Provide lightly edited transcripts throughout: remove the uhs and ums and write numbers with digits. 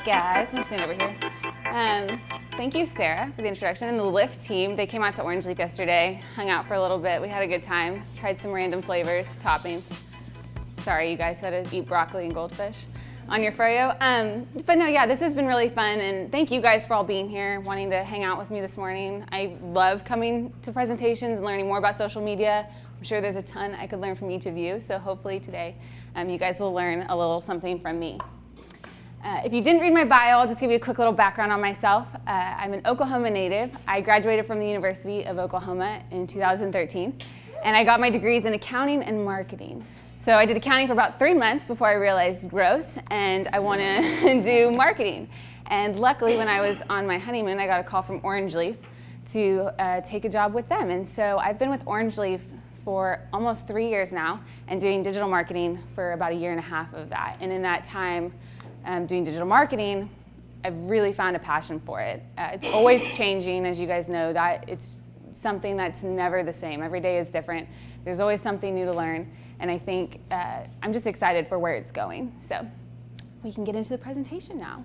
guys. I'm gonna stand over here. Thank you, Sarah, for the introduction, and the Lyft team. They came out to Orange Leaf yesterday, hung out for a little bit. We had a good time, tried some random flavors, toppings. Sorry, you guys had to eat broccoli and goldfish on your froyo. But no, yeah, this has been really fun, and thank you guys for all being here, wanting to hang out with me this morning. I love coming to presentations and learning more about social media. I'm sure there's a ton I could learn from each of you, so hopefully today you guys will learn a little something from me. If you didn't read my bio, I'll just give you a quick little background on myself. I'm an Oklahoma native. I graduated from the University of Oklahoma in 2013, and I got my degrees in accounting and marketing. So I did accounting for about 3 months before I realized gross, and I want to do marketing. And luckily, when I was on my honeymoon, I got a call from Orange Leaf to take a job with them. And so I've been with Orange Leaf for almost 3 years now, and doing digital marketing for about 1.5 years of that. And in that time, doing digital marketing, I've really found a passion for it. It's always changing, as you guys know, that it's something that's never the same. Every day is different. There's always something new to learn, and I think I'm just excited for where it's going. So we can get into the presentation now.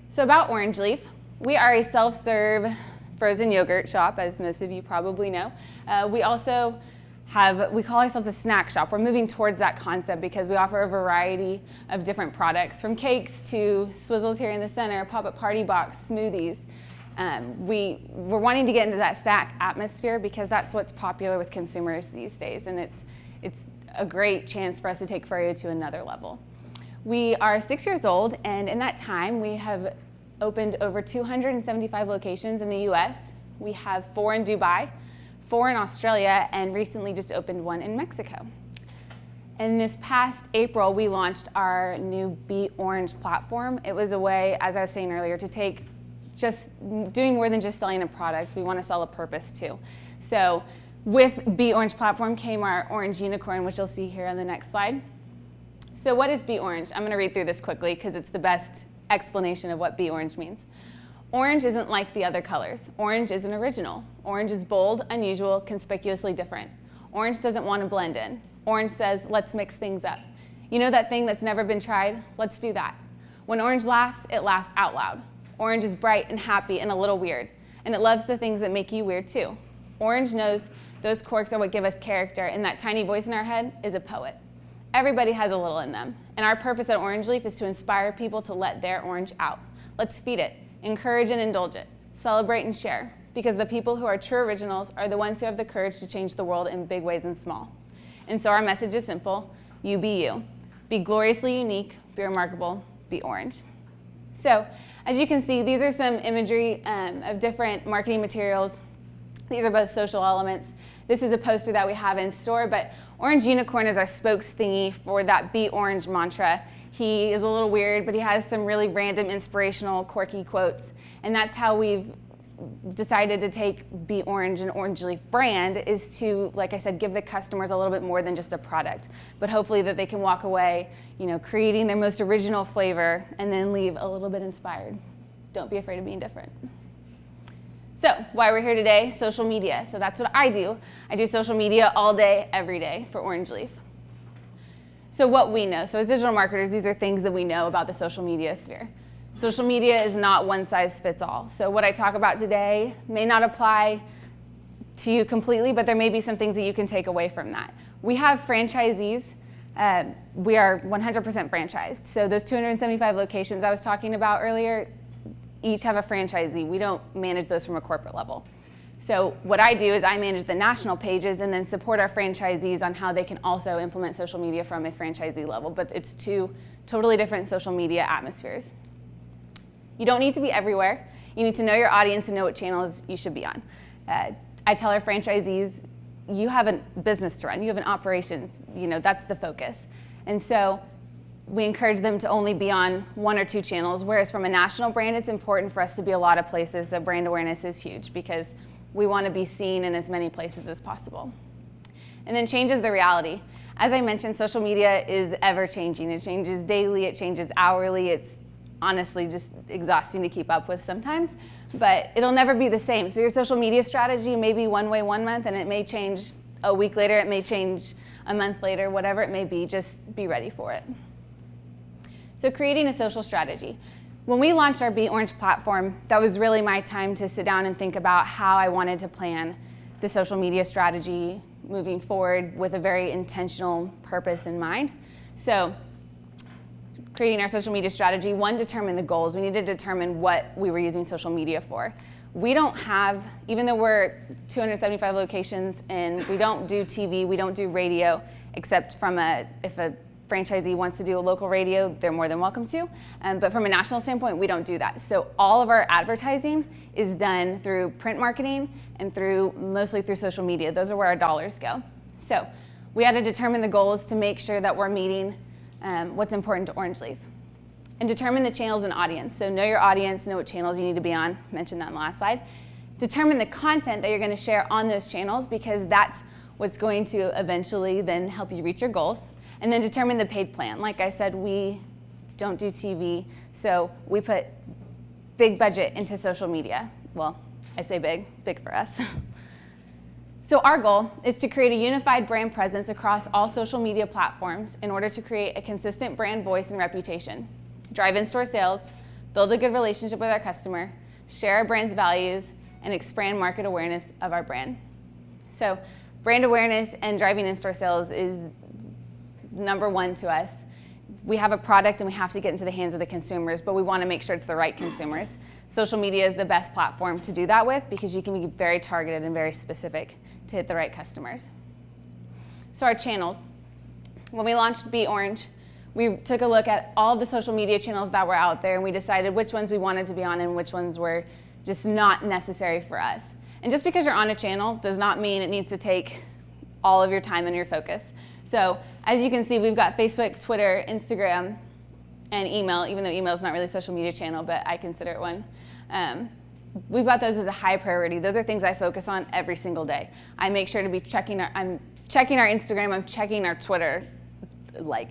So about Orange Leaf, we are a self-serve frozen yogurt shop, as most of you probably know. We also we call ourselves a snack shop. We're moving towards that concept because we offer a variety of different products, from cakes to Swizzles here in the center, pop-up party box, smoothies. We're wanting to get into that snack atmosphere because that's what's popular with consumers these days, and it's a great chance for us to take Froyo to another level. We are 6 years old, and in that time we have opened over 275 locations in the US. We have 4 in Dubai, 4 in Australia, and recently just opened 1 in Mexico. And this past April, we launched our new Be Orange platform. It was a way, as I was saying earlier, to take just doing more than just selling a product. We want to sell a purpose too. So with Be Orange platform came our Orange Unicorn, which you'll see here on the next slide. So what is Be Orange? I'm going to read through this quickly because it's the best explanation of what Be Orange means. Orange isn't like the other colors. Orange is an original. Orange is bold, unusual, conspicuously different. Orange doesn't want to blend in. Orange says, let's mix things up. You know that thing that's never been tried? Let's do that. When Orange laughs, it laughs out loud. Orange is bright and happy and a little weird, and it loves the things that make you weird too. Orange knows those quirks are what give us character, and that tiny voice in our head is a poet. Everybody has a little in them, and our purpose at Orange Leaf is to inspire people to let their orange out. Let's feed it. Encourage and indulge it, celebrate and share, because the people who are true originals are the ones who have the courage to change the world in big ways and small. And so our message is simple: you be you. Be gloriously unique, be remarkable, be orange. So as you can see, these are some imagery of different marketing materials. These are both social elements. This is a poster that we have in store, but Orange Unicorn is our spokes thingy for that Be Orange mantra. He is a little weird, but he has some really random, inspirational, quirky quotes. And that's how we've decided to take Be Orange and Orange Leaf brand, is to, like I said, give the customers a little bit more than just a product, but hopefully that they can walk away, creating their most original flavor and then leave a little bit inspired. Don't be afraid of being different. So why we're here today, social media. So that's what I do. I do social media all day, every day for Orange Leaf. So what we know, so as digital marketers, these are things that we know about the social media sphere. Social media is not one size fits all. So what I talk about today may not apply to you completely, but there may be some things that you can take away from that. We have franchisees. We are 100% franchised. So those 275 locations I was talking about earlier, each have a franchisee. We don't manage those from a corporate level. So what I do is I manage the national pages and then support our franchisees on how they can also implement social media from a franchisee level, but it's 2 totally different social media atmospheres. You don't need to be everywhere. You need to know your audience and know what channels you should be on. I tell our franchisees, you have a business to run, you have an operations, that's the focus. And so we encourage them to only be on 1 or 2 channels, whereas from a national brand, it's important for us to be a lot of places, so brand awareness is huge because we want to be seen in as many places as possible. And then change is the reality. As I mentioned, social media is ever changing. It changes daily, it changes hourly. It's honestly just exhausting to keep up with sometimes, but it'll never be the same. So your social media strategy may be one way one month, and it may change a week later, it may change a month later, whatever it may be, just be ready for it. So creating a social strategy. When we launched our Be Orange platform, that was really my time to sit down and think about how I wanted to plan the social media strategy moving forward with a very intentional purpose in mind. So creating our social media strategy, one, determine the goals. We needed to determine what we were using social media for. We don't have, even though we're 275 locations and we don't do TV, we don't do radio, except if a franchisee wants to do a local radio, they're more than welcome to. But from a national standpoint, we don't do that. So all of our advertising is done through print marketing and mostly through social media. Those are where our dollars go. So we had to determine the goals to make sure that we're meeting what's important to Orange Leaf. And determine the channels and audience. So know your audience, know what channels you need to be on. Mentioned that in the last slide. Determine the content that you're going to share on those channels, because that's what's going to eventually then help you reach your goals. And then determine the paid plan. Like I said, we don't do TV, so we put big budget into social media. Well, I say big for us. So our goal is to create a unified brand presence across all social media platforms in order to create a consistent brand voice and reputation, drive in-store sales, build a good relationship with our customer, share our brand's values, and expand market awareness of our brand. So brand awareness and driving in-store sales is number one to us. We have a product and we have to get into the hands of the consumers, but we want to make sure it's the right consumers. Social media is the best platform to do that with, because you can be very targeted and very specific to hit the right customers. So our channels. When we launched Be Orange, we took a look at all the social media channels that were out there, and we decided which ones we wanted to be on and which ones were just not necessary for us. And just because you're on a channel does not mean it needs to take all of your time and your focus. So as you can see, we've got Facebook, Twitter, Instagram, and email, even though email is not really a social media channel, but I consider it one. We've got those as a high priority. Those are things I focus on every single day. I make sure to be checking I'm checking our Instagram, I'm checking our Twitter, like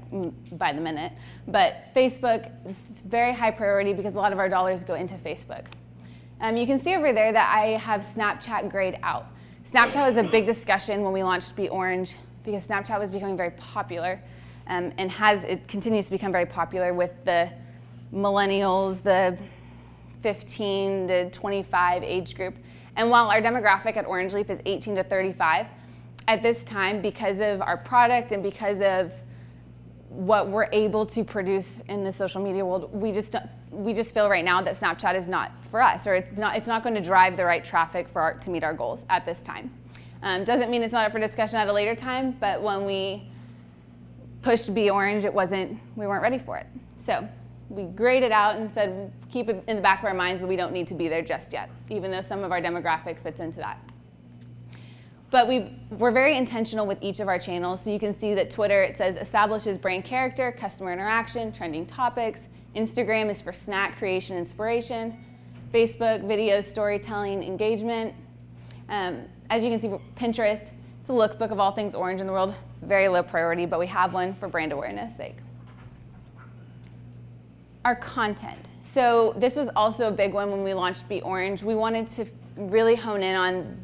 by the minute. But Facebook, it's very high priority because a lot of our dollars go into Facebook. You can see over there that I have Snapchat grayed out. Snapchat was a big discussion when we launched Be Orange, because Snapchat was becoming very popular, and it continues to become very popular with the millennials, the 15 to 25 age group. And while our demographic at Orange Leaf is 18 to 35, at this time, because of our product and because of what we're able to produce in the social media world, we just feel right now that Snapchat is not for us, or it's not going to drive the right traffic to meet our goals at this time. Doesn't mean it's not up for discussion at a later time, but when we pushed Be Orange, we weren't ready for it. So we grayed it out and said, keep it in the back of our minds, but we don't need to be there just yet, even though some of our demographic fits into that. But we're very intentional with each of our channels. So you can see that Twitter, it says establishes brand character, customer interaction, trending topics. Instagram is for snack creation, inspiration. Facebook, videos, storytelling, engagement. As you can see, Pinterest, it's a lookbook of all things orange in the world. Very low priority, but we have one for brand awareness sake. Our content. So this was also a big one when we launched Be Orange. We wanted to really hone in on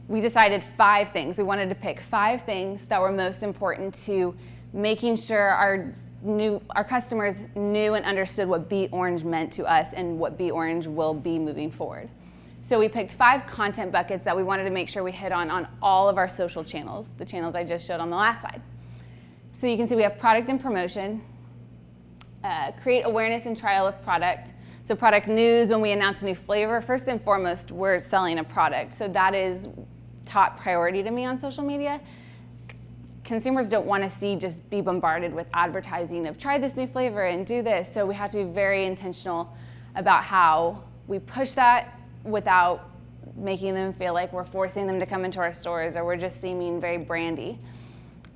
we decided 5 things. We wanted to pick 5 things that were most important to making sure our customers knew and understood what Be Orange meant to us and what Be Orange will be moving forward. So we picked 5 content buckets that we wanted to make sure we hit on all of our social channels, the channels I just showed on the last slide. So you can see we have product and promotion, create awareness and trial of product. So product news, when we announce a new flavor, first and foremost, we're selling a product. So that is top priority to me on social media. Consumers don't want to just be bombarded with advertising of try this new flavor and do this. So we have to be very intentional about how we push that without making them feel like we're forcing them to come into our stores or we're just seeming very brandy.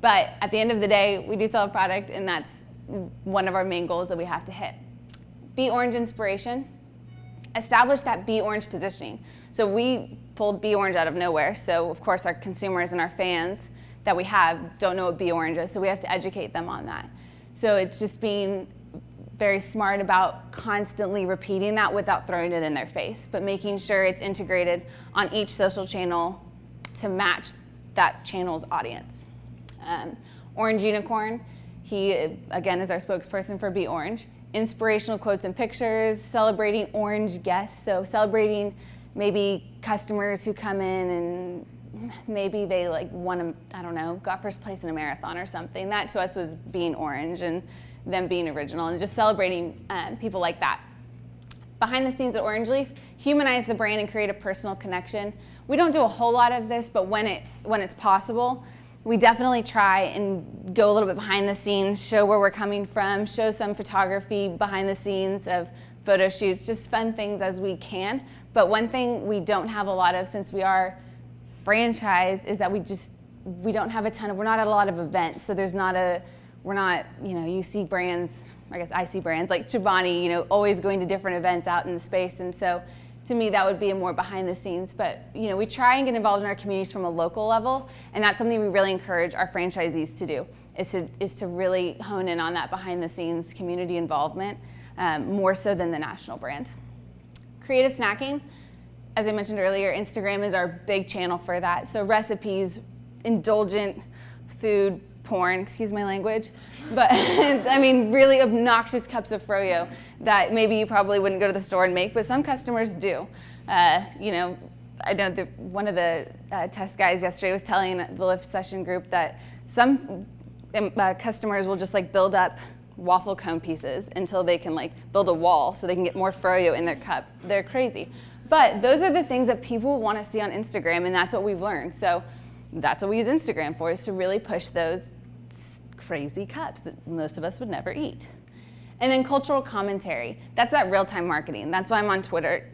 But at the end of the day, we do sell a product, and that's one of our main goals that we have to hit. Be Orange inspiration. Establish that Be Orange positioning. So we pulled Be Orange out of nowhere. So of course our consumers and our fans that we have don't know what Be Orange is. So we have to educate them on that. So it's just being very smart about constantly repeating that without throwing it in their face, but making sure it's integrated on each social channel to match that channel's audience. Orange Unicorn, he again is our spokesperson for Be Orange. inspirational quotes and pictures, celebrating orange guests, so celebrating maybe customers who come in and maybe they like won a, I don't know, got first place in a marathon or something. That to us was being orange and them being original and just celebrating people like that. Behind the scenes at Orange Leaf, humanize the brand and create a personal connection. We don't do a whole lot of this, but when it's possible, we definitely try and go a little bit behind the scenes, show where we're coming from, show some photography behind the scenes of photo shoots, just fun things as we can. But one thing we don't have a lot of since we are franchise is that we don't have a ton of, we're not at a lot of events, so we're not, you see brands, I guess I see brands like Chobani, always going to different events out in the space, and so to me that would be a more behind the scenes, but we try and get involved in our communities from a local level, and that's something we really encourage our franchisees to do, is to really hone in on that behind the scenes community involvement, more so than the national brand. Creative snacking. As I mentioned earlier, Instagram is our big channel for that. So recipes, indulgent food, porn, excuse my language, but I mean really obnoxious cups of froyo that maybe you probably wouldn't go to the store and make, but some customers do. I know one of the test guys yesterday was telling the Lift session group that some customers will just like build up waffle cone pieces until they can like build a wall so they can get more froyo in their cup. They're crazy. But those are the things that people want to see on Instagram, and that's what we've learned. So that's what we use Instagram for, is to really push those crazy cups that most of us would never eat. And then cultural commentary. That's that real-time marketing. That's why I'm on Twitter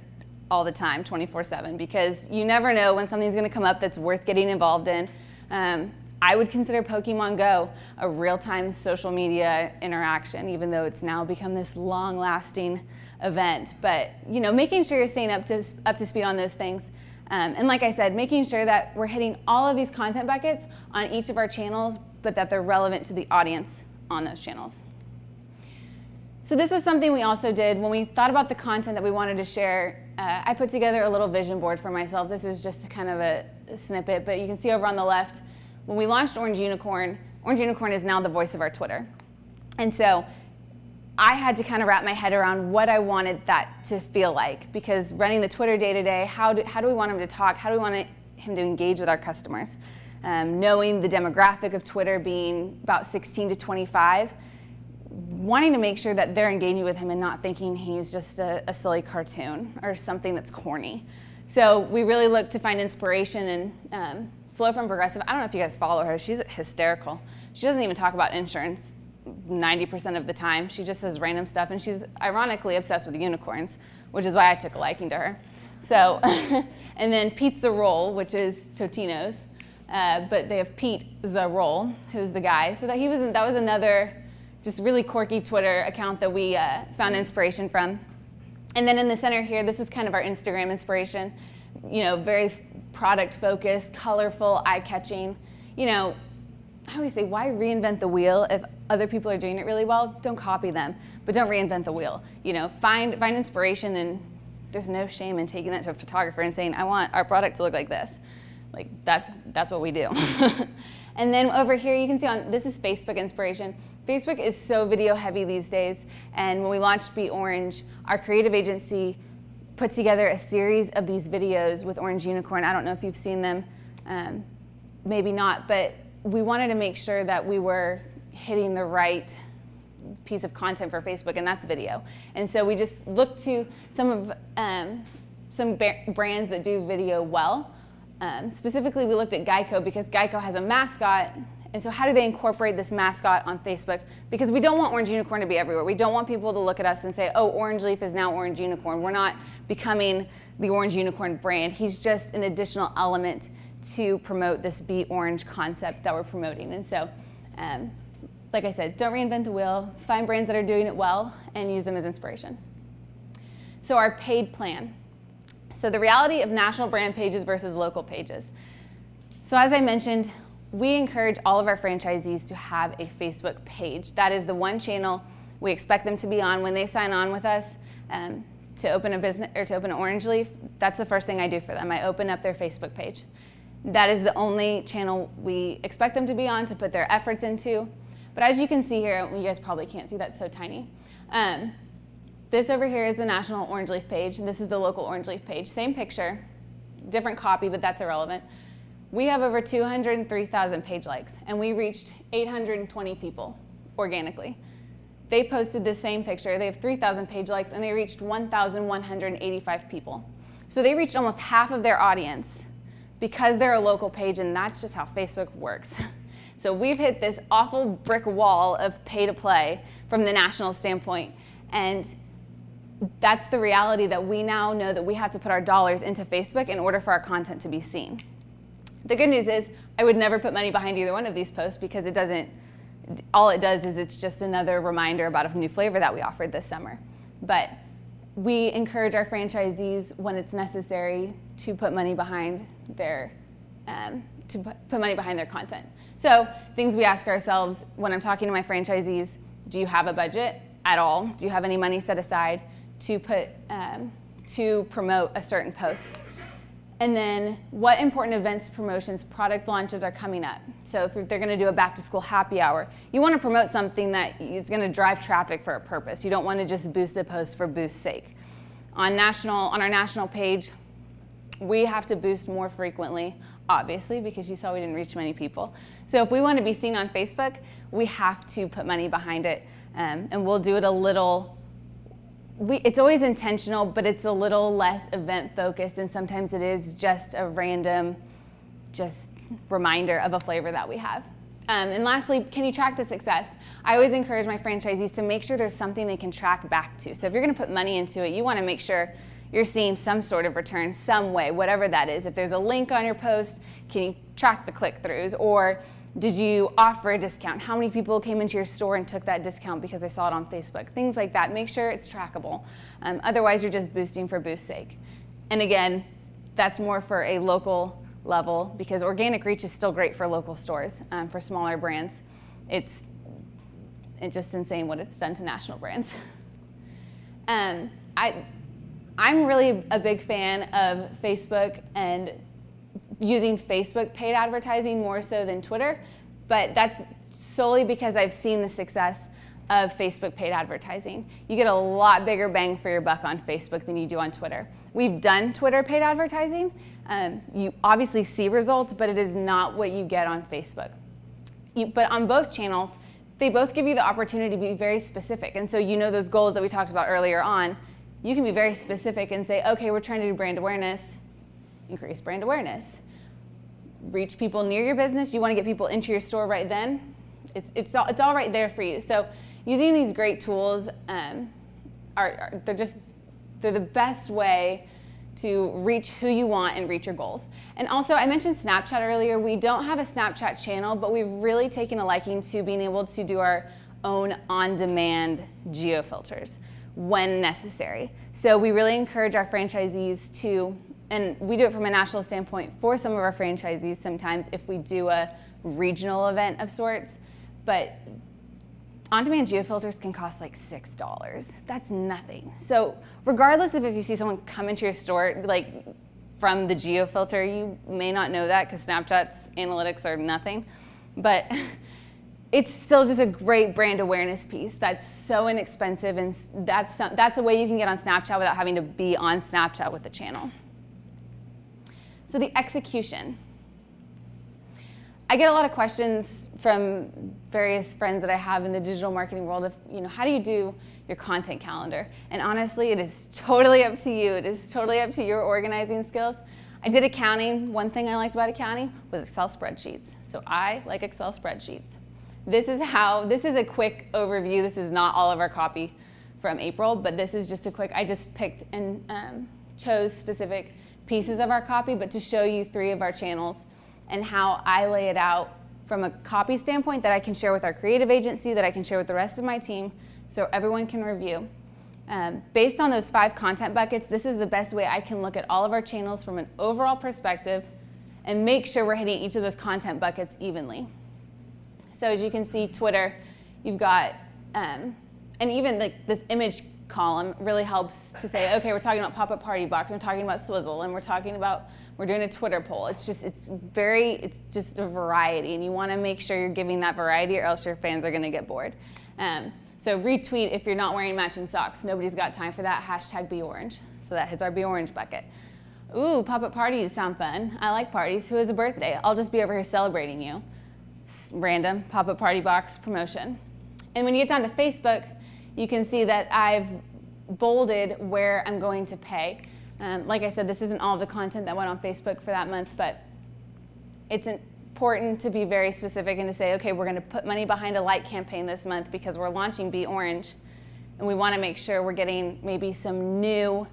all the time, 24/7, because you never know when something's going to come up that's worth getting involved in. I would consider Pokemon Go a real-time social media interaction, even though it's now become this long-lasting event. But making sure you're staying up to speed on those things, and like I said, making sure that we're hitting all of these content buckets on each of our channels, but that they're relevant to the audience on those channels. So this was something we also did when we thought about the content that we wanted to share. I put together a little vision board for myself. This is just kind of a snippet, but you can see over on the left, when we launched Orange Unicorn is now the voice of our Twitter. And so I had to kind of wrap my head around what I wanted that to feel like, because running the Twitter day to day, how do we want him to talk? How do we want him to engage with our customers? Knowing the demographic of Twitter being about 16 to 25, wanting to make sure that they're engaging with him and not thinking he's just a silly cartoon or something that's corny. So we really looked to find inspiration in Flo from Progressive. I don't know if you guys follow her. She's hysterical. She doesn't even talk about insurance 90% of the time. She just says random stuff, and she's ironically obsessed with unicorns, which is why I took a liking to her. So, and then Pizza Roll, which is Totino's, but they have Pete Zarroll, who's the guy. So that was another just really quirky Twitter account that we found inspiration from. And then in the center here, this was kind of our Instagram inspiration. Very product focused, colorful, eye-catching. I always say, why reinvent the wheel if other people are doing it really well? Don't copy them, but don't reinvent the wheel. Find inspiration, and there's no shame in taking that to a photographer and saying, I want our product to look like this. Like that's what we do. And then over here, you can see this is Facebook inspiration. Facebook is so video heavy these days, and when we launched Be Orange, our creative agency put together a series of these videos with Orange Unicorn. I don't know if you've seen them, maybe not, but we wanted to make sure that we were hitting the right piece of content for Facebook, and that's video. And so we just looked to some brands that do video well. Specifically, we looked at Geico because Geico has a mascot, and so how do they incorporate this mascot on Facebook? Because we don't want Orange Unicorn to be everywhere. We don't want people to look at us and say, oh, Orange Leaf is now Orange Unicorn. We're not becoming the Orange Unicorn brand. He's just an additional element to promote this Be Orange concept that we're promoting. And so, like I said, don't reinvent the wheel. Find brands that are doing it well and use them as inspiration. So our paid plan. So the reality of national brand pages versus local pages. So as I mentioned, we encourage all of our franchisees to have a Facebook page. That is the one channel we expect them to be on when they sign on with us to open a business or to open an Orange Leaf. That's the first thing I do for them. I open up their Facebook page. That is the only channel we expect them to be on to put their efforts into. But as you can see here, you guys probably can't see, that's so tiny. This over here is the national Orange Leaf page, and this is the local Orange Leaf page. Same picture, different copy, but that's irrelevant. We have over 203,000 page likes, and we reached 820 people organically. They posted this same picture. They have 3,000 page likes, and they reached 1,185 people. So they reached almost half of their audience because they're a local page, and that's just how Facebook works. So we've hit this awful brick wall of pay to play from the national standpoint, and that's the reality that we now know that we have to put our dollars into Facebook in order for our content to be seen. The good news is I would never put money behind either one of these posts because it doesn't, all it does is it's just another reminder about a new flavor that we offered this summer. But we encourage our franchisees when it's necessary to put money behind their put money behind their content. So things we ask ourselves when I'm talking to my franchisees: do you have a budget at all? Do you have any money set aside to put to promote a certain post? And then what important events, promotions, product launches are coming up? So if they're going to do a back to school happy hour, you want to promote something that is going to drive traffic for a purpose. You don't want to just boost the post for boost's sake. On our national page, we have to boost more frequently, obviously, because you saw we didn't reach many people. So if we want to be seen on Facebook, we have to put money behind it, and we'll do it a little. It's always intentional, but it's a little less event focused, and sometimes it is just a random reminder of a flavor that we have. And lastly, can you track the success? I always encourage my franchisees to make sure there's something they can track back to. So if you're going to put money into it, you want to make sure you're seeing some sort of return some way, whatever that is. If there's a link on your post, can you track the click-throughs? Or did you offer a discount? How many people came into your store and took that discount because they saw it on Facebook? Things like that. Make sure it's trackable. Otherwise, you're just boosting for boost's sake. And again, that's more for a local level, because organic reach is still great for local stores. For smaller brands, it's just insane what it's done to national brands. I'm really a big fan of Facebook and using Facebook paid advertising more so than Twitter, but that's solely because I've seen the success of Facebook paid advertising. You get a lot bigger bang for your buck on Facebook than you do on Twitter. We've done Twitter paid advertising. You obviously see results, but it is not what you get on Facebook. But on both channels, they both give you the opportunity to be very specific. And so you know those goals that we talked about earlier on, you can be very specific and say, okay, we're trying to do brand awareness, increase brand awareness. Reach people near your business, you want to get people into your store right then, it's all right there for you. So using these great tools, they're the best way to reach who you want and reach your goals. And also, I mentioned Snapchat earlier. We don't have a Snapchat channel, but we've really taken a liking to being able to do our own on-demand geo-filters when necessary. So we really encourage our franchisees to, and we do it from a national standpoint for some of our franchisees sometimes if we do a regional event of sorts, but on-demand geofilters can cost like $6. That's nothing. So regardless of if you see someone come into your store like from the geofilter, you may not know that because Snapchat's analytics are nothing, but it's still just a great brand awareness piece that's so inexpensive, and that's a way you can get on Snapchat without having to be on Snapchat with the channel. So the execution. I get a lot of questions from various friends that I have in the digital marketing world of, how do you do your content calendar? And honestly, it is totally up to you. It is totally up to your organizing skills. I did accounting. One thing I liked about accounting was Excel spreadsheets. So I like Excel spreadsheets. This is a quick overview. This is not all of our copy from April, but this is just I just picked and chose specific pieces of our copy, but to show you 3 of our channels and how I lay it out from a copy standpoint that I can share with our creative agency, that I can share with the rest of my team, so everyone can review. Based on those 5 content buckets, this is the best way I can look at all of our channels from an overall perspective and make sure we're hitting each of those content buckets evenly. So as you can see, Twitter, you've got, and even like this image column really helps to say, okay, we're talking about Pop-Up Party Box, we're talking about Swizzle, and we're doing a Twitter poll. It's just a variety, and you want to make sure you're giving that variety, or else your fans are going to get bored. So retweet if you're not wearing matching socks. Nobody's got time for that. Hashtag Be Orange. So that hits our Be Orange bucket. Ooh, pop-up parties sound fun. I like parties. Who has a birthday? I'll just be over here celebrating you. Random Pop-Up Party Box promotion. And when you get down to Facebook, you can see that I've bolded where I'm going to pay. Like I said, this isn't all the content that went on Facebook for that month, but it's important to be very specific and to say, okay, we're going to put money behind a like campaign this month because we're launching Be Orange, and we want to make sure we're getting maybe some new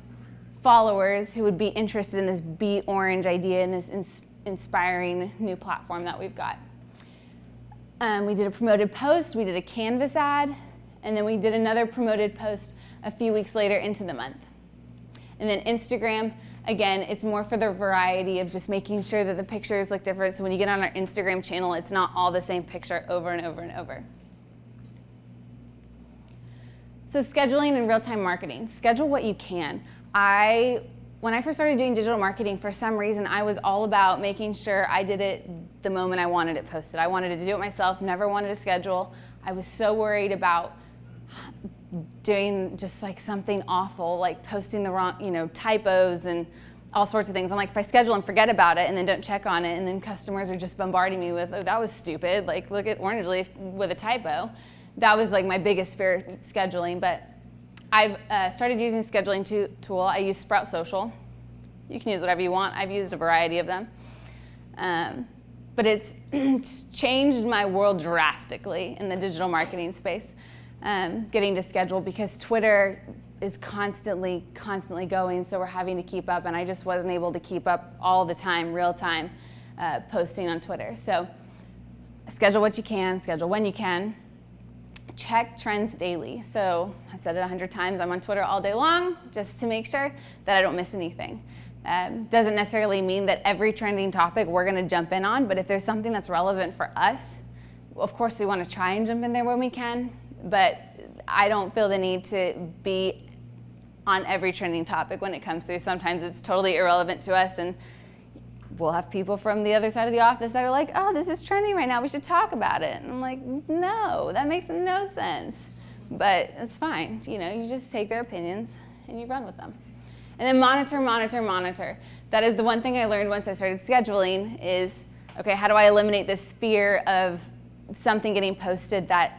followers who would be interested in this Be Orange idea and this inspiring new platform that we've got. We did a promoted post, we did a Canvas ad, and then we did another promoted post a few weeks later into the month. And then Instagram, again, it's more for the variety of just making sure that the pictures look different. So when you get on our Instagram channel, it's not all the same picture over and over and over. So scheduling and real-time marketing. Schedule what you can. When I first started doing digital marketing, for some reason, I was all about making sure I did it the moment I wanted it posted. I wanted to do it myself, never wanted to schedule. I was so worried about doing just like something awful, like posting the wrong, typos and all sorts of things. I'm like, if I schedule and forget about it and then don't check on it, and then customers are just bombarding me with, oh, that was stupid. Like, look at Orange Leaf with a typo. That was like my biggest fear, scheduling. But I've started using a scheduling tool. I use Sprout Social. You can use whatever you want. I've used a variety of them. But it's changed my world drastically in the digital marketing space, getting to schedule, because Twitter is constantly going, so we're having to keep up, and I just wasn't able to keep up all the time, real time, posting on Twitter. So schedule what you can, schedule when you can. Check trends daily. So I've said it 100 times, I'm on Twitter all day long just to make sure that I don't miss anything. Doesn't necessarily mean that every trending topic we're going to jump in on, but if there's something that's relevant for us, of course we want to try and jump in there when we can, but I don't feel the need to be on every trending topic when it comes through. Sometimes it's totally irrelevant to us, and we'll have people from the other side of the office that are like, oh, this is trending right now, we should talk about it. And I'm like, no, that makes no sense. But it's fine. You just take their opinions and you run with them. And then monitor. That is the one thing I learned once I started scheduling is, okay, how do I eliminate this fear of something getting posted that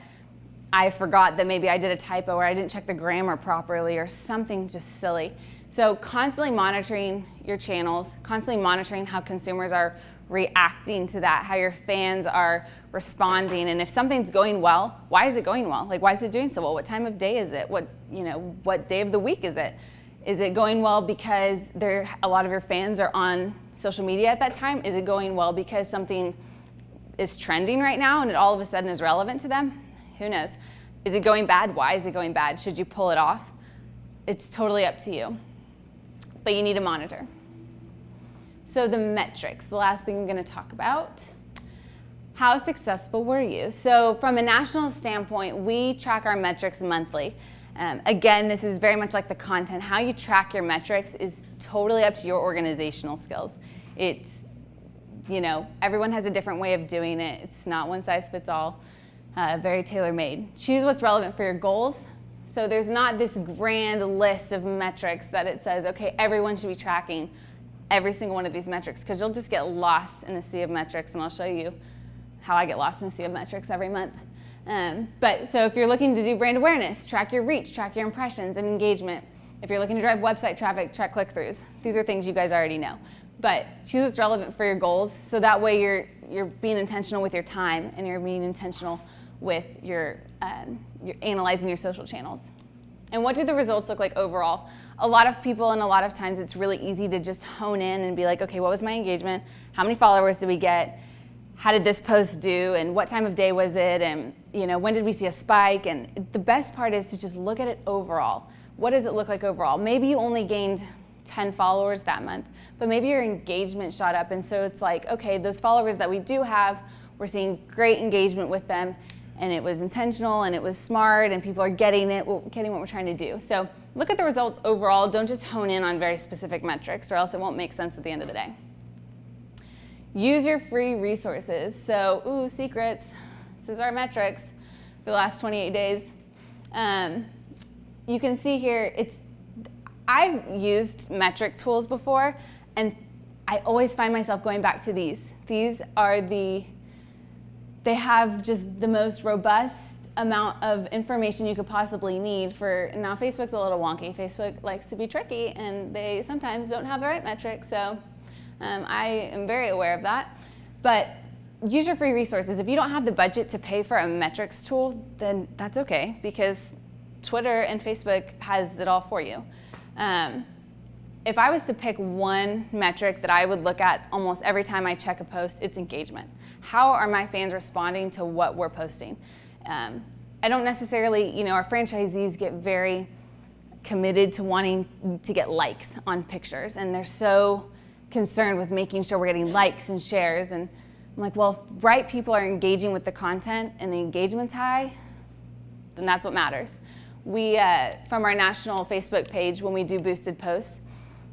I forgot that maybe I did a typo, or I didn't check the grammar properly, or something just silly. So constantly monitoring your channels, constantly monitoring how consumers are reacting to that, how your fans are responding, and if something's going well, why is it going well? Like, why is it doing so well? What time of day is it? What day of the week is it? Is it going well because a lot of your fans are on social media at that time? Is it going well because something is trending right now and it all of a sudden is relevant to them? Who knows? Is it going bad? Why is it going bad? Should you pull it off? It's totally up to you. But you need to monitor. So the metrics, the last thing I'm going to talk about. How successful were you? So from a national standpoint, we track our metrics monthly. Again, this is very much like the content. How you track your metrics is totally up to your organizational skills. It's, everyone has a different way of doing it. It's not one size fits all, very tailor-made. Choose what's relevant for your goals. So there's not this grand list of metrics that it says, okay, everyone should be tracking every single one of these metrics, because you'll just get lost in a sea of metrics, and I'll show you how I get lost in a sea of metrics every month. So if you're looking to do brand awareness, track your reach, track your impressions and engagement. If you're looking to drive website traffic, track click-throughs. These are things you guys already know. But choose what's relevant for your goals, so that way you're being intentional with your time, and you're being intentional with your analyzing your social channels. And what do the results look like overall? A lot of people, and a lot of times it's really easy to just hone in and be like, okay, what was my engagement? How many followers did we get? How did this post do? And what time of day was it? And when did we see a spike? And the best part is to just look at it overall. What does it look like overall? Maybe you only gained 10 followers that month, but maybe your engagement shot up. And so it's like, okay, those followers that we do have, we're seeing great engagement with them. and it was intentional and it was smart and people are getting what we're trying to do. So look at the results overall. Don't just hone in on very specific metrics or else it won't make sense at the end of the day. Use your free resources. So, secrets. This is our metrics for the last 28 days. You can see here, I've used metric tools before, and I always find myself going back to these. These are they have just the most robust amount of information you could possibly need for, now Facebook's a little wonky. Facebook likes to be tricky, and they sometimes don't have the right metrics, so I am very aware of that. But use your free resources. If you don't have the budget to pay for a metrics tool, then that's okay, because Twitter and Facebook has it all for you. If I was to pick one metric that I would look at almost every time I check a post, it's engagement. How are my fans responding to what we're posting? I don't necessarily, our franchisees get very committed to wanting to get likes on pictures, and they're so concerned with making sure we're getting likes and shares. And I'm like, well, if right people are engaging with the content and the engagement's high, then that's what matters. We, from our national Facebook page, when we do boosted posts,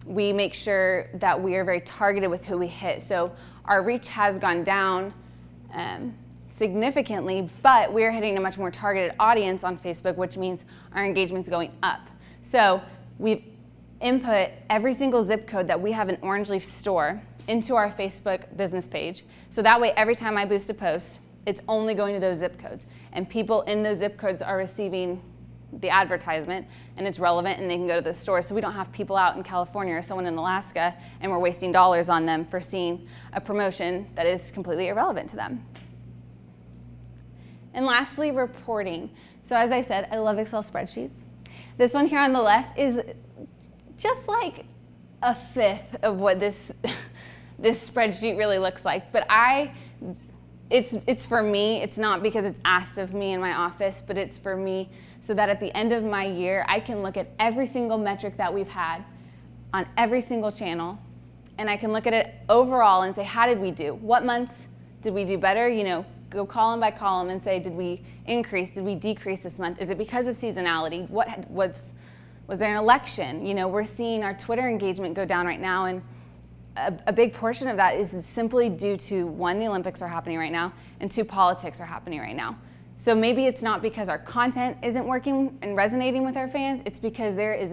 we make sure that we are very targeted with who we hit. So our reach has gone down significantly, but we're hitting a much more targeted audience on Facebook, which means our engagement's going up. So we've input every single zip code that we have an Orange Leaf store into our Facebook business page. So that way, every time I boost a post, it's only going to those zip codes. And people in those zip codes are receiving the advertisement, and it's relevant, and they can go to the store. So we don't have people out in California or someone in Alaska, and we're wasting dollars on them for seeing a promotion that is completely irrelevant to them. And lastly, reporting. So as I said, I love Excel spreadsheets. This one here on the left is just like a fifth of what this spreadsheet really looks like. But it's for me. It's not because it's asked of me in my office, but it's for me so that at the end of my year, I can look at every single metric that we've had on every single channel, and I can look at it overall and say, how did we do? What months did we do better? Go column by column and say, did we increase? Did we decrease this month? Is it because of seasonality? Was there an election? We're seeing our Twitter engagement go down right now, and a big portion of that is simply due to, one, the Olympics are happening right now, and two, politics are happening right now. So maybe it's not because our content isn't working and resonating with our fans, it's because there is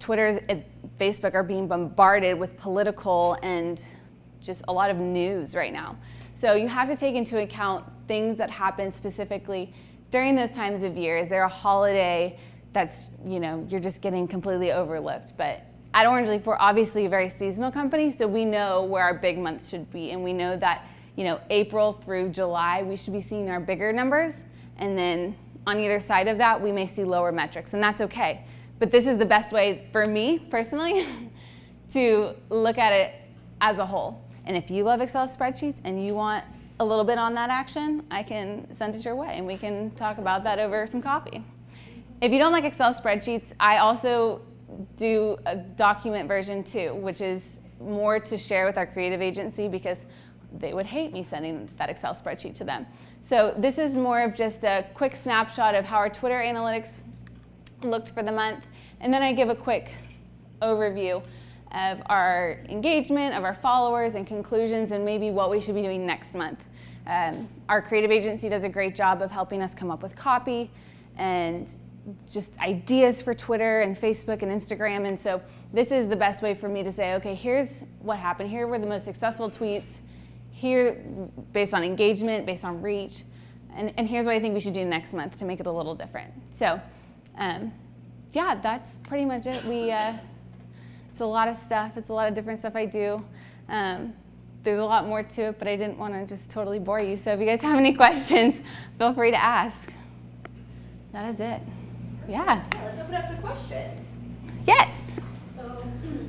Twitter and Facebook are being bombarded with political and just a lot of news right now. So you have to take into account things that happen specifically during those times of year. Is there a holiday that's, you're just getting completely overlooked? But at Orange Leaf, we're obviously a very seasonal company, so we know where our big months should be, and we know that, April through July, we should be seeing our bigger numbers, and then on either side of that, we may see lower metrics, and that's okay. But this is the best way for me, personally, to look at it as a whole. And if you love Excel spreadsheets and you want a little bit on that action, I can send it your way, and we can talk about that over some coffee. If you don't like Excel spreadsheets, I also do a document version too, which is more to share with our creative agency because they would hate me sending that Excel spreadsheet to them. So this is more of just a quick snapshot of how our Twitter analytics looked for the month, and then I give a quick overview of our engagement, of our followers, and conclusions, and maybe what we should be doing next month. Our creative agency does a great job of helping us come up with copy and just ideas for Twitter and Facebook and Instagram, and so this is the best way for me to say, okay, here's what happened, here were the most successful tweets, here based on engagement, based on reach, and here's what I think we should do next month to make it a little different. So yeah, that's pretty much it. It's a lot of stuff, it's a lot of different stuff I do. There's a lot more to it, but I didn't want to just totally bore you, so if you guys have any questions, feel free to ask. That is it. Yeah. Let's open up to questions. Yes. So,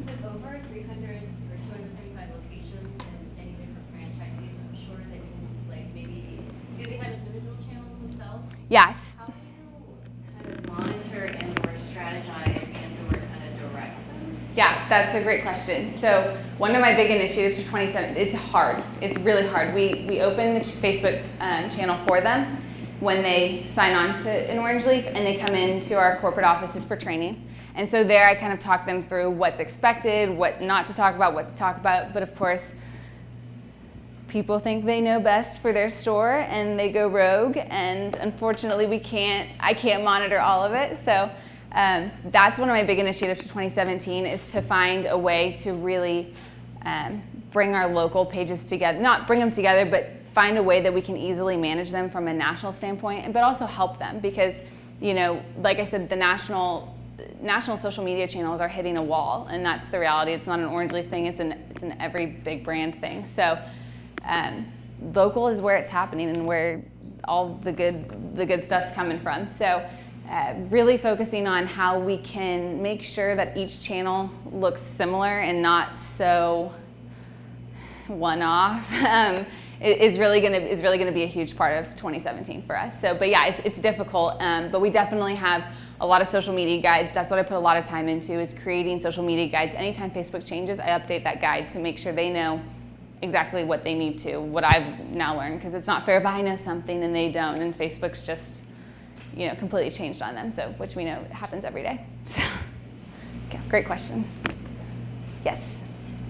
with over 300 or 275 locations and any different franchisees, I'm sure that you maybe do they have individual channels themselves? Yes. How do you kind of monitor and or strategize and or kind of direct them? Yeah, that's a great question. So one of my big initiatives for 27, it's hard. It's really hard. We open the Facebook channel for them when they sign on to an Orange Leaf, and they come into our corporate offices for training. And so there I kind of talk them through what's expected, what not to talk about, what to talk about. But of course, people think they know best for their store and they go rogue, and unfortunately I can't monitor all of it. So that's one of my big initiatives for 2017, is to find a way to really bring our local pages together, not bring them together, but find a way that we can easily manage them from a national standpoint, but also help them because, you know, like I said, the national social media channels are hitting a wall, and that's the reality. It's not an Orange Leaf thing, it's an every big brand thing. So local is where it's happening and where all the good stuff's coming from. So really focusing on how we can make sure that each channel looks similar and not so one-off is really going to be a huge part of 2017 for us. So, but yeah, it's difficult, but we definitely have a lot of social media guides. That's what I put a lot of time into, is creating social media guides. Anytime Facebook changes, I update that guide to make sure they know exactly what they need to, what I've now learned, because it's not fair if I know something and they don't, and Facebook's just, you know, completely changed on them, so, which we know happens every day. So, yeah, great question. Yes?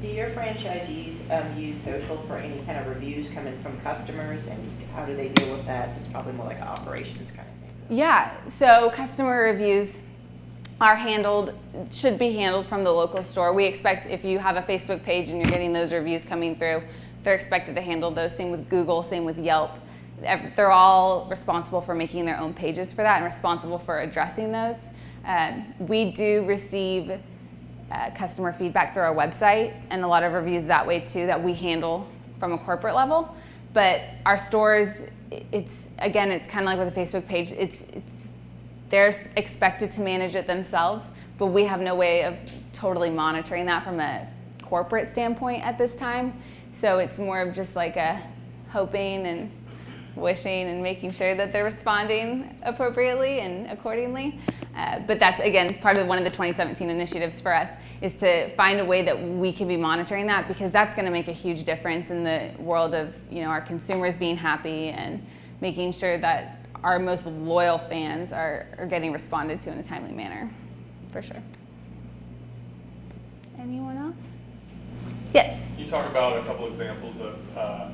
Do your franchisees use social for any kind of reviews coming from customers, and how do they deal with that? It's probably more like an operations kind of thing. Yeah, so customer reviews are should be handled from the local store. We expect if you have a Facebook page and you're getting those reviews coming through, they're expected to handle those. Same with Google, same with Yelp. They're all responsible for making their own pages for that and responsible for addressing those. We do receive customer feedback through our website and a lot of reviews that way too that we handle from a corporate level. But our stores, it's kind of like with a Facebook page, they're expected to manage it themselves, but we have no way of totally monitoring that from a corporate standpoint at this time. So it's more of just like a hoping and wishing and making sure that they're responding appropriately and accordingly. But that's, again, part of one of the 2017 initiatives for us, is to find a way that we can be monitoring that, because that's going to make a huge difference in the world of, you know, our consumers being happy and making sure that our most loyal fans are getting responded to in a timely manner, for sure. Anyone else? Yes? Can you talk about a couple examples of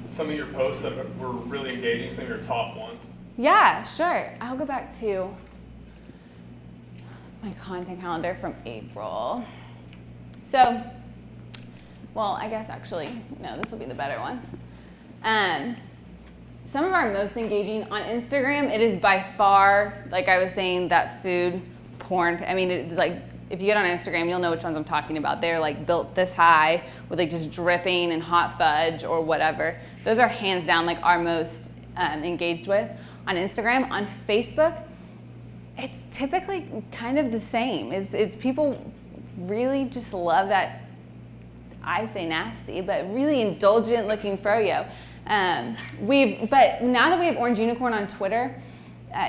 some of your posts that were really engaging, some of your top ones? Yeah, sure. I'll go back to my content calendar from April. So, well, I guess actually, no, this will be the better one. Some of our most engaging on Instagram, it is by far, like I was saying, that food porn. I mean, it's like, if you get on Instagram, you'll know which ones I'm talking about. They're like built this high with like just dripping and hot fudge or whatever. Those are hands down like our most engaged with on Instagram. On Facebook, it's typically kind of the same. It's people really just love that, I say nasty, but really indulgent looking froyo. But now that we have Orange Unicorn on Twitter,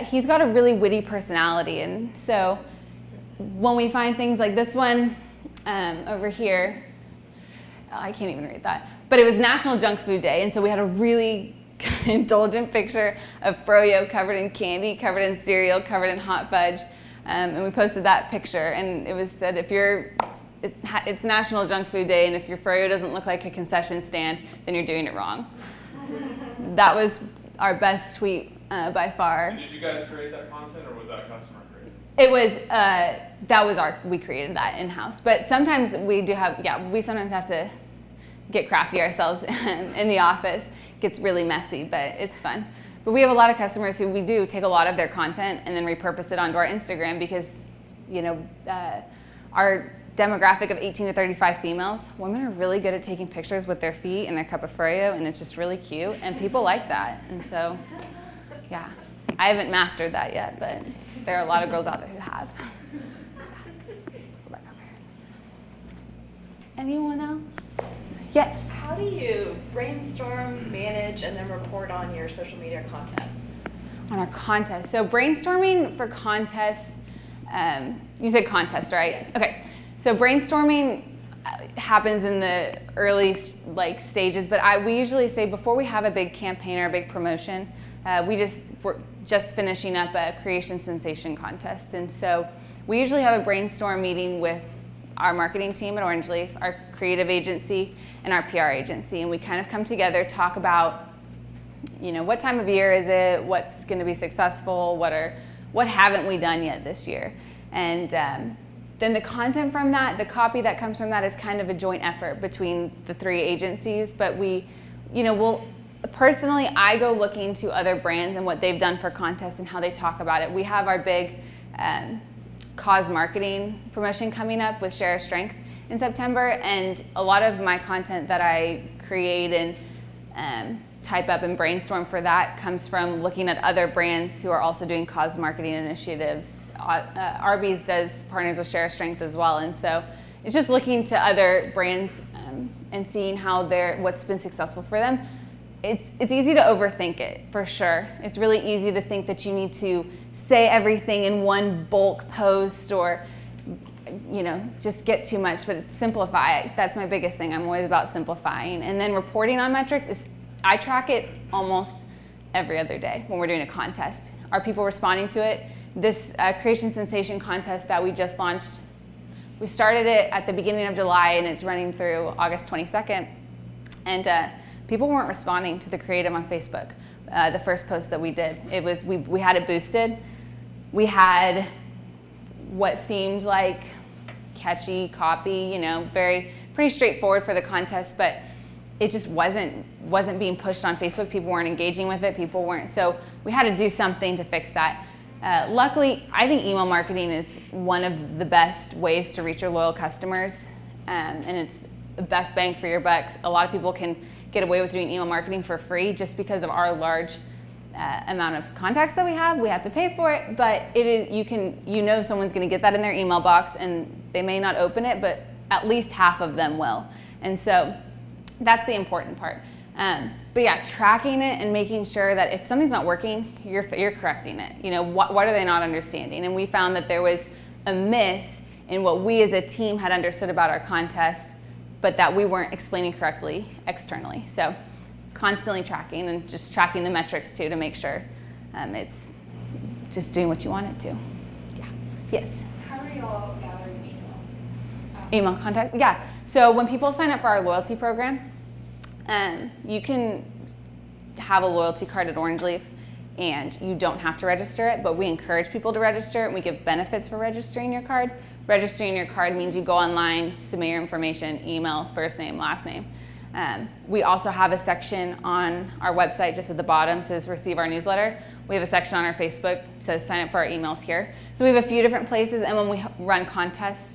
he's got a really witty personality, and so when we find things like this one over here, I can't even read that, but it was National Junk Food Day, and so we had a really indulgent picture of froyo covered in candy, covered in cereal, covered in hot fudge, and we posted that picture, and it was said, it's National Junk Food Day, and if your froyo doesn't look like a concession stand, then you're doing it wrong. That was our best tweet by far. Did you guys create that content, or was that customer created? It was, we created that in-house. But sometimes we sometimes have to get crafty ourselves in the office. It gets really messy, but it's fun. But we have a lot of customers who we do take a lot of their content and then repurpose it onto our Instagram, because, you know, our demographic of 18 to 35 females, women are really good at taking pictures with their feet and their cup of froyo, and it's just really cute, and people like that. And so, yeah, I haven't mastered that yet, but there are a lot of girls out there who have. Anyone else? Yes? How do you brainstorm, manage, and then report on your social media contests? On our contests. So brainstorming for contests, you said contests, right? Yes. Okay. So brainstorming happens in the early stages, but we usually say before we have a big campaign or a big promotion, we're just finishing up a creation sensation contest. And so we usually have a brainstorm meeting with our marketing team at Orange Leaf, our creative agency, and our PR agency. And we kind of come together, talk about, what time of year is it? What's going to be successful? What haven't we done yet this year? And then the content from that, the copy that comes from that is kind of a joint effort between the three agencies. But personally, I go looking to other brands and what they've done for contests and how they talk about it. We have our big cause marketing promotion coming up with Share a Strength in September, and a lot of my content that I create and type up and brainstorm for that comes from looking at other brands who are also doing cause marketing initiatives. Arby's does partners with Share a Strength as well, and so it's just looking to other brands and seeing how what's been successful for them. It's easy to overthink it, for sure. It's really easy to think that you need to say everything in one bulk post or just get too much, but simplify. That's my biggest thing. I'm always about simplifying. And then reporting on metrics I track it almost every other day when we're doing a contest. Are people responding to it? This Creation Sensation contest that we just launched, we started it at the beginning of July and it's running through August 22nd. And people weren't responding to the creative on Facebook. The first post that we did, we had it boosted. We had what seemed like catchy copy, pretty straightforward for the contest, but it just wasn't being pushed on Facebook. People weren't engaging with it. People weren't. So we had to do something to fix that. Luckily, I think email marketing is one of the best ways to reach your loyal customers, and it's the best bang for your bucks. A lot of people can get away with doing email marketing for free just because of our large amount of contacts that we have. We have to pay for it, but someone's going to get that in their email box, and they may not open it, but at least half of them will. And so that's the important part. But yeah, tracking it and making sure that if something's not working, you're correcting it. What are they not understanding? And we found that there was a miss in what we as a team had understood about our contest, but that we weren't explaining correctly externally. So constantly tracking and just tracking the metrics too to make sure it's just doing what you want it to. Yeah. Yes. How are y'all gathering email? Email contact. Yeah. So when people sign up for our loyalty program, you can have a loyalty card at Orange Leaf and you don't have to register it, but we encourage people to register it and we give benefits for registering your card. Registering your card means you go online, submit your information, email, first name, last name. We also have a section on our website just at the bottom says receive our newsletter. We have a section on our Facebook says sign up for our emails here. So we have a few different places, and when we run contests,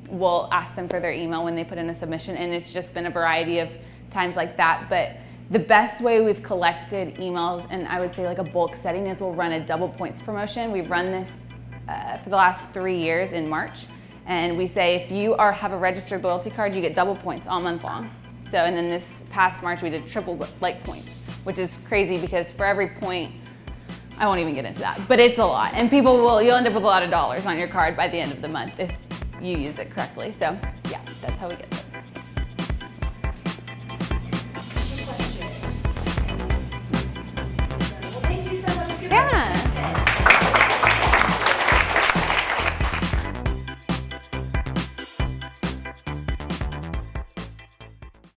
we'll ask them for their email when they put in a submission, and it's just been a variety of times like that. But the best way we've collected emails, and I would say like a bulk setting, is we'll run a double points promotion. We've run this for the last 3 years in March, and we say if you have a registered loyalty card, you get double points all month long. So, and then this past March we did triple like points, which is crazy because for every point, I won't even get into that, but it's a lot, and you'll end up with a lot of dollars on your card by the end of the month if you use it correctly. So yeah, that's how we get there.